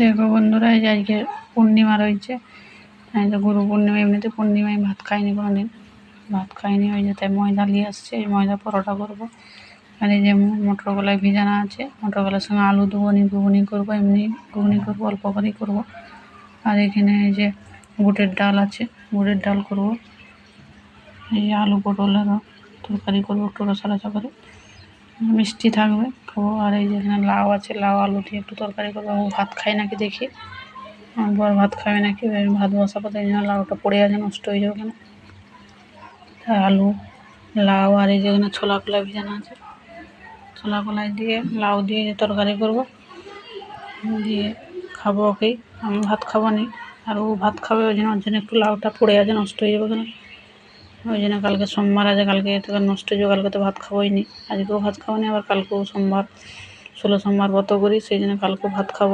দেখো বন্ধুরা, এই যে আজকে পূর্ণিমা রয়েছে, গুরু পূর্ণিমা। এমনিতে পূর্ণিমায় ভাত খাইনি কোনোদিন, ভাত খাইনি, ওই যে তাই ময়দা নিয়ে আসছে, এই ময়দা পরোটা করবো। আর এই যে মটর কলাই ভিজানো আছে, মটর কলার সঙ্গে আলু দেবো, ঘুগনি করবো, এমনি ঘুগনি করবো, অল্প করেই করবো। আর এখানে এই যে বুটের ডাল আছে, বুটের ডাল করবো। এই যে আলু পটলের তরকারি করবো, একটু রসা রসা করে, মিষ্টি থাকবে খাবো। আর এই যে এখানে লাউ আছে, লাউ আলু দিয়ে একটু তরকারি করবো। এবং ভাত খাই নাকি দেখি, আমার বর ভাত খাবে নাকি, ভাত বসাবো, তাই জন্য লাউটা পড়ে আছে, নষ্ট হয়ে যাবে কেন। আলু, লাউ, আর এই যে এখানে ছোলা কলাই ভিজানো আছে, ছোলা কলাই দিয়ে লাউ দিয়ে তরকারি করবো, দিয়ে খাবো ওকেই। আমি ভাত খাবো নি, আর ও ভাত খাবে, ওই জন্য ওর জন্য একটু লাউটা পড়ে আছে, নষ্ট হয়ে যাবে কেন। ওই জন্য কালকে সোমবার আছে, কালকে তো নষ্ট হয়ে যাবে, কালকে তো ভাত খাবোই নি, আজকেও ভাত খাবো নি, আবার কালকেও সোমবার, 16 সোমবার ব্রত করি, সেই জন্য কালকেও ভাত খাবো না।